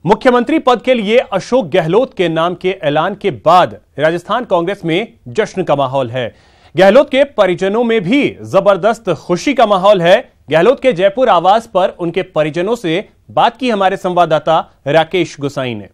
मुख्यमंत्री पद के लिए अशोक गहलोत के नाम के ऐलान के बाद राजस्थान कांग्रेस में जश्न का माहौल है। गहलोत के परिजनों में भी जबरदस्त खुशी का माहौल है। गहलोत के जयपुर आवास पर उनके परिजनों से बात की हमारे संवाददाता राकेश गुसाई ने।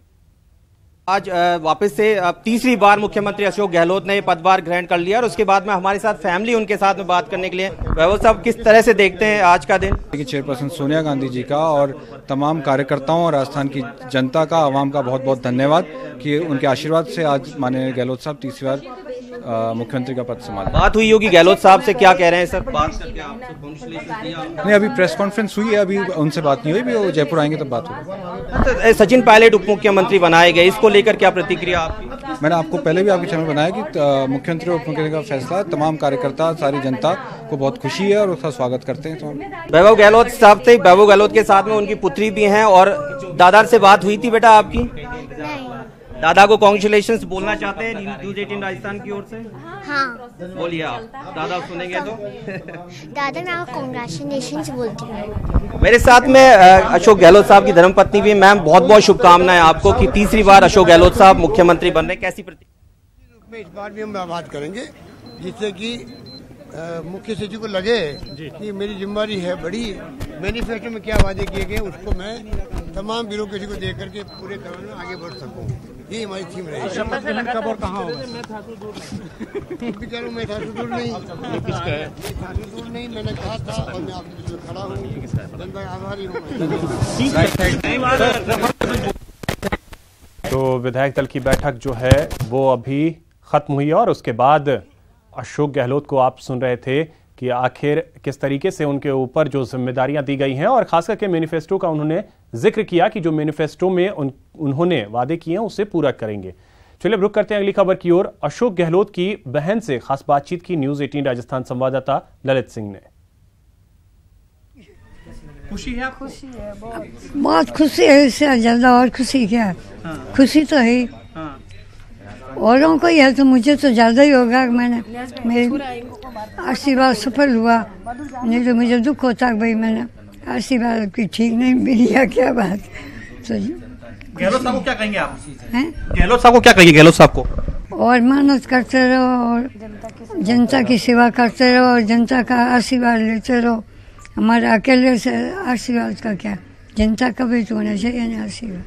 आज वापस से तीसरी बार मुख्यमंत्री अशोक गहलोत ने पदभार ग्रहण कर लिया और उसके बाद में हमारे साथ फैमिली उनके साथ में बात करने के लिए। वैभव साहब, किस तरह से देखते हैं आज का दिन? चेयरपर्सन सोनिया गांधी जी का और तमाम कार्यकर्ताओं और राजस्थान की जनता का, आवाम का बहुत बहुत धन्यवाद कि उनके आशीर्वाद से आज माननीय गहलोत साहब तीसरी बार मुख्यमंत्री का पद संभाला। बात हुई होगी गहलोत साहब से, क्या कह रहे हैं सर? बात करके आपसे कांग्रेचुलेशन किया? नहीं, अभी प्रेस कॉन्फ्रेंस हुई है, अभी उनसे बात नहीं हुई, भी वो जयपुर आएंगे तब बात होगी। सचिन पायलट उप मुख्यमंत्री बनाए गए, इसको लेकर क्या प्रतिक्रिया आपकी? मैंने आपको पहले भी आपके चैनल बनाया कि मुख्यमंत्री और उप मुख्यमंत्री का फैसला तमाम कार्यकर्ता, सारी जनता को बहुत खुशी है और उसका स्वागत करते हैं। तो वैभव गहलोत साहब थे, वैभव गहलोत के साथ में उनकी पुत्री भी हैं और दादा से बात हुई थी बेटा आपकी? दादा को कांग्रेचुलेशंस बोलना चाहते हैं न्यूज़ 18 राजस्थान की ओर से? हाँ, बोलिए आप। दादा सुनेंगे तो? दादा मैं आपको कांग्रेचुलेशंस बोलती हूँ। मेरे साथ में अशोक गहलोत साहब की धर्मपत्नी भी। मैम, बहुत बहुत शुभकामनाएं आपको कि तीसरी बार अशोक गहलोत साहब मुख्यमंत्री बन रहे, कैसी प्रतिक्रिया? इस बार भी हम बात करेंगे जिससे कि मुख्य सचिव को लगे कि मेरी जिम्मेदारी है बड़ी। मैनिफेस्टो में क्या वादे किए गए उसको मैं तमाम ब्यूरोक्रेसी को देख करके पूरे करने में आगे बढ़ सकूं, ये हमारी थीम रहेगी। शपथ ग्रहण कब और कहाँ होगा? मैं था दूर नहीं, मैंने कहा था और मैं आपके खड़ा हूँ, जनता का आभारी हूँ। तो विधायक दल की बैठक जो है वो अभी खत्म हुई और उसके बाद अशोक गहलोत को आप सुन रहे थे कि आखिर किस तरीके से उनके ऊपर जो जिम्मेदारियां दी गई हैं और खास करके मैनिफेस्टो का उन्होंने जिक्र किया कि जो मैनिफेस्टो में उन्होंने वादे किए हैं उसे पूरा करेंगे। चलिए रुक करते हैं अगली खबर की ओर। अशोक गहलोत की बहन से खास बातचीत की न्यूज़ 18 राजस्थान संवाददाता ललित सिंह ने। खुशी है? खुशी है, बहुत खुशी है। इससे ज्यादा और खुशी क्या? खुशी तो है, औरों को ही है तो मुझे तो ज्यादा ही होगा। मैंने मेरे आशीर्वाद सफल हुआ, नहीं तो मुझे दुख होता भाई मैंने आशीर्वाद की ठीक नहीं मिली या क्या बात। तो गहलोत साहब को क्या कहेंगे आप? गहलोत साहब को क्या कहेंगे? गहलोत साहब को और मेहनत करते रहो और जनता की सेवा करते रहो और जनता का आशीर्वाद लेते रहो। हमारे अकेले से आशीर्वाद का क्या, जनता का भी तो होना चाहिए ना आशीर्वाद।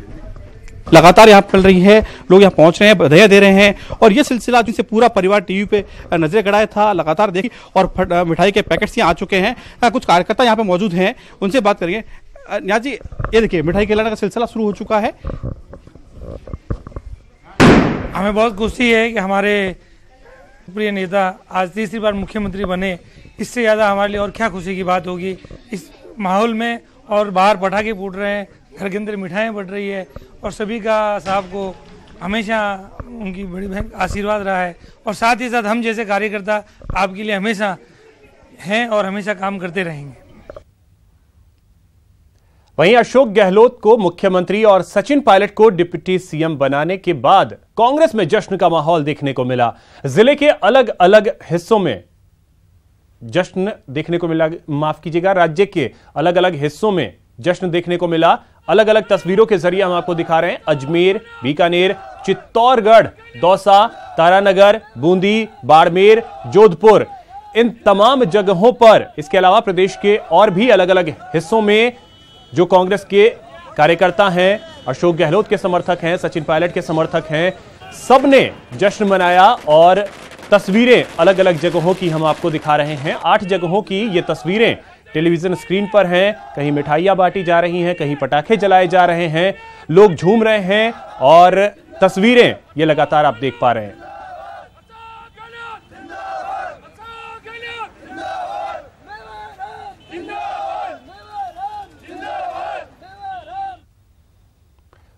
लगातार यहाँ चल रही है, लोग यहाँ पहुंच रहे हैं, बधाई दे रहे हैं और ये सिलसिला जिनसे पूरा परिवार टीवी पे नजरें गड़ाया था, लगातार देखी और मिठाई के पैकेट्स यहाँ आ चुके हैं। कुछ कार्यकर्ता यहाँ पे मौजूद हैं, उनसे बात करेंगे। न्याज जी, ये देखिए मिठाई खिलाने का सिलसिला शुरू हो चुका है। हमें बहुत खुशी है कि हमारे प्रिय नेता आज तीसरी बार मुख्यमंत्री बने। इससे ज़्यादा हमारे लिए और क्या खुशी की बात होगी इस माहौल में। और बाहर पटाखे फूट रहे हैं, घर के अंदर मिठाइयाँ बढ़ रही है और सभी का साहब को हमेशा उनकी बड़ी बहन आशीर्वाद रहा है और साथ ही साथ हम जैसे कार्यकर्ता आपके लिए हमेशा हैं और हमेशा काम करते रहेंगे। वहीं अशोक गहलोत को मुख्यमंत्री और सचिन पायलट को डिप्टी सीएम बनाने के बाद कांग्रेस में जश्न का माहौल देखने को मिला। जिले के अलग अलग हिस्सों में जश्न देखने को मिला, माफ कीजिएगा, राज्य के अलग अलग हिस्सों में जश्न देखने को मिला। अलग अलग तस्वीरों के जरिए हम आपको दिखा रहे हैं। अजमेर, बीकानेर, चित्तौड़गढ़, दौसा, तारानगर, बूंदी, बाड़मेर, जोधपुर, इन तमाम जगहों पर, इसके अलावा प्रदेश के और भी अलग अलग हिस्सों में जो कांग्रेस के कार्यकर्ता हैं, अशोक गहलोत के समर्थक हैं, सचिन पायलट के समर्थक हैं, सबने जश्न मनाया और तस्वीरें अलग अलग जगहों की हम आपको दिखा रहे हैं। 8 जगहों की ये तस्वीरें टेलीविजन स्क्रीन पर हैं। कहीं मिठाइयां बांटी जा रही हैं, कहीं पटाखे जलाए जा रहे हैं, लोग झूम रहे हैं और तस्वीरें ये लगातार आप देख पा रहे हैं।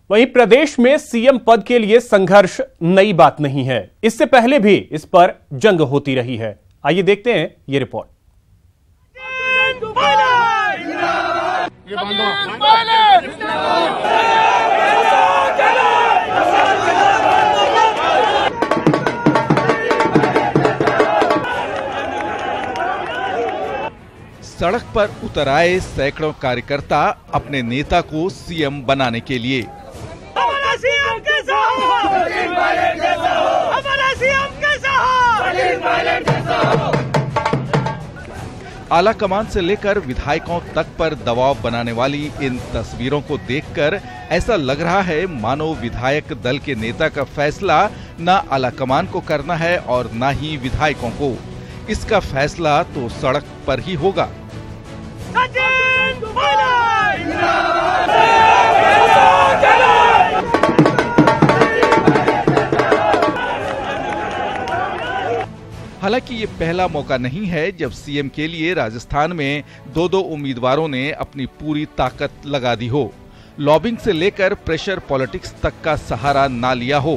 वहीं प्रदेश में सीएम पद के लिए संघर्ष नई बात नहीं है, इससे पहले भी इस पर जंग होती रही है। आइए देखते हैं ये रिपोर्ट। सड़क पर उतर आए सैकड़ों कार्यकर्ता अपने नेता को सीएम बनाने के लिए। कैसा हो, सचिन पायलट जैसा हो, हमारा सीएम कैसा हो, सचिन पायलट जैसा हो। आला कमान से लेकर विधायकों तक पर दबाव बनाने वाली इन तस्वीरों को देखकर ऐसा लग रहा है मानो विधायक दल के नेता का फैसला न आला कमान को करना है और न ही विधायकों को। इसका फैसला तो सड़क पर ही होगा। हालांकि ये पहला मौका नहीं है जब सीएम के लिए राजस्थान में दो उम्मीदवारों ने अपनी पूरी ताकत लगा दी हो, लॉबिंग से लेकर प्रेशर पॉलिटिक्स तक का सहारा ना लिया हो।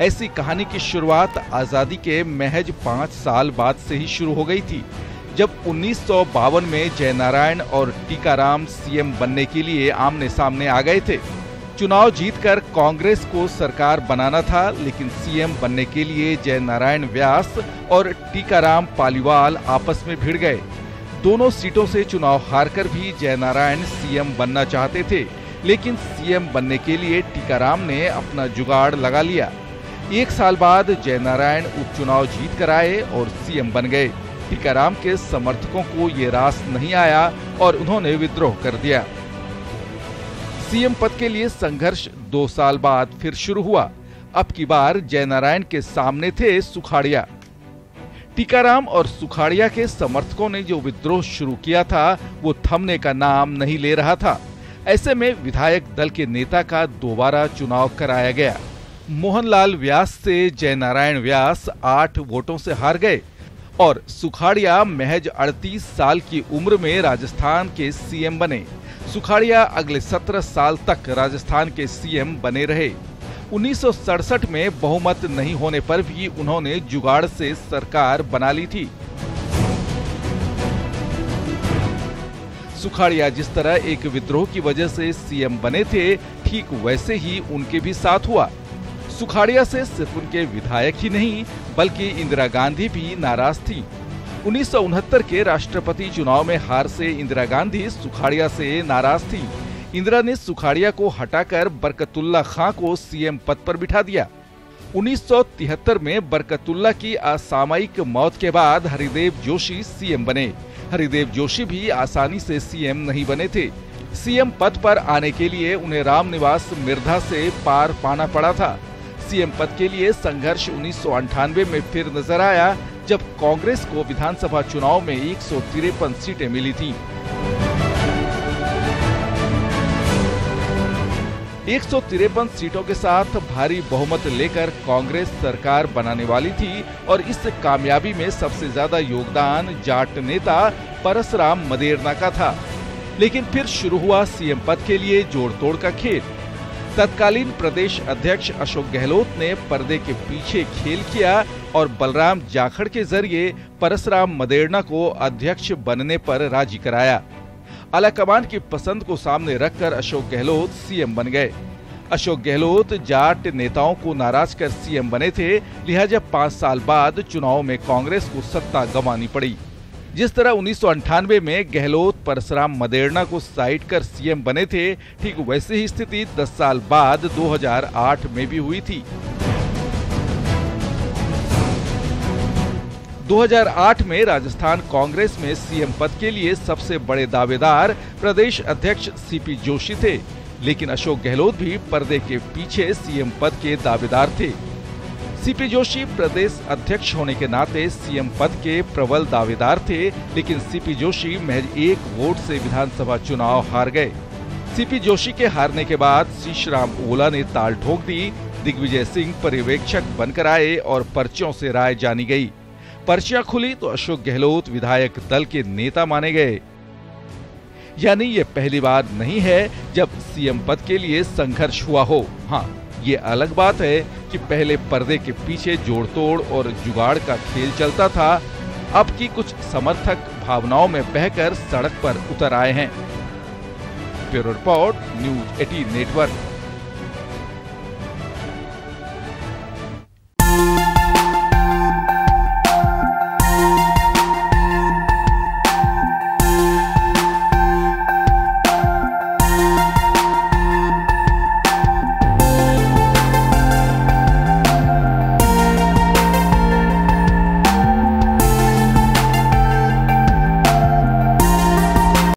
ऐसी कहानी की शुरुआत आजादी के महज 5 साल बाद से ही शुरू हो गई थी, जब 1952 में जयनारायण और टीकाराम सीएम बनने के लिए आमने सामने आ गए थे। चुनाव जीतकर कांग्रेस को सरकार बनाना था, लेकिन सीएम बनने के लिए जयनारायण व्यास और टीकाराम पालीवाल आपस में भिड़ गए। दोनों सीटों से चुनाव हारकर भी जयनारायण सीएम बनना चाहते थे, लेकिन सीएम बनने के लिए टीकाराम ने अपना जुगाड़ लगा लिया। 1 साल बाद जयनारायण उपचुनाव जीत कर आए और सीएम बन गए। टीकाराम के समर्थकों को ये रास नहीं आया और उन्होंने विद्रोह कर दिया। सीएम पद के लिए संघर्ष 2 साल बाद फिर शुरू हुआ। अब की बार जयनारायण के सामने थे सुखाड़िया। टीकाराम और सुखाड़िया के समर्थकों ने जो विद्रोह शुरू किया था वो थमने का नाम नहीं ले रहा था। ऐसे में विधायक दल के नेता का दोबारा चुनाव कराया गया। मोहनलाल व्यास से जयनारायण व्यास 8 वोटों से हार गए और सुखाड़िया महज 38 साल की उम्र में राजस्थान के सीएम बने। सुखाड़िया अगले 17 साल तक राजस्थान के सीएम बने रहे। 1967 में बहुमत नहीं होने पर भी उन्होंने जुगाड़ से सरकार बना ली थी। सुखाड़िया जिस तरह एक विद्रोह की वजह से सीएम बने थे, ठीक वैसे ही उनके भी साथ हुआ। सुखाड़िया से सिर्फ उनके विधायक ही नहीं बल्कि इंदिरा गांधी भी नाराज थी। 1969 के राष्ट्रपति चुनाव में हार से इंदिरा गांधी सुखाड़िया से नाराज थी। इंदिरा ने सुखाड़िया को हटाकर बरकतुल्ला खां को सीएम पद पर बिठा दिया। 1973 में बरकतुल्ला की असामयिक मौत के बाद हरिदेव जोशी सीएम बने। हरिदेव जोशी भी आसानी से सीएम नहीं बने थे। सीएम पद पर आने के लिए उन्हें रामनिवास मिर्धा से पार पाना पड़ा था। सीएम पद के लिए संघर्ष 1998 में फिर नजर आया, जब कांग्रेस को विधानसभा चुनाव में 153 सीटें मिली थीं। 153 सीटों के साथ भारी बहुमत लेकर कांग्रेस सरकार बनाने वाली थी और इस कामयाबी में सबसे ज्यादा योगदान जाट नेता परसराम मदेरणा का था। लेकिन फिर शुरू हुआ सीएम पद के लिए जोड़ तोड़ का खेल। तत्कालीन प्रदेश अध्यक्ष अशोक गहलोत ने पर्दे के पीछे खेल किया और बलराम जाखड़ के जरिए परसराम मदेरणा को अध्यक्ष बनने पर राजी कराया। आलाकमान की पसंद को सामने रखकर अशोक गहलोत सीएम बन गए। अशोक गहलोत जाट नेताओं को नाराज कर सीएम बने थे, लिहाजा 5 साल बाद चुनाव में कांग्रेस को सत्ता गंवानी पड़ी। जिस तरह 1998 में गहलोत परसराम मदेरणा को साइड कर सीएम बने थे, ठीक वैसे ही स्थिति 10 साल बाद 2008 में भी हुई थी। 2008 में राजस्थान कांग्रेस में सीएम पद के लिए सबसे बड़े दावेदार प्रदेश अध्यक्ष सीपी जोशी थे, लेकिन अशोक गहलोत भी पर्दे के पीछे सीएम पद के दावेदार थे। सीपी जोशी प्रदेश अध्यक्ष होने के नाते सीएम पद के प्रबल दावेदार थे, लेकिन सीपी जोशी महज 1 वोट से विधानसभा चुनाव हार गए। सीपी जोशी के हारने के बाद शीशराम ओला ने ताल ठोक दी। दिग्विजय सिंह पर्यवेक्षक बनकर आए और पर्चियों से राय जानी गई। पर्चियां खुली तो अशोक गहलोत विधायक दल के नेता माने गए। यानी ये पहली बार नहीं है जब सीएम पद के लिए संघर्ष हुआ हो। हाँ, ये अलग बात है कि पहले पर्दे के पीछे जोड़-तोड़ और जुगाड़ का खेल चलता था, अब की कुछ समर्थक भावनाओं में बहकर सड़क पर उतर आए हैं। Bureau report, news 18 network.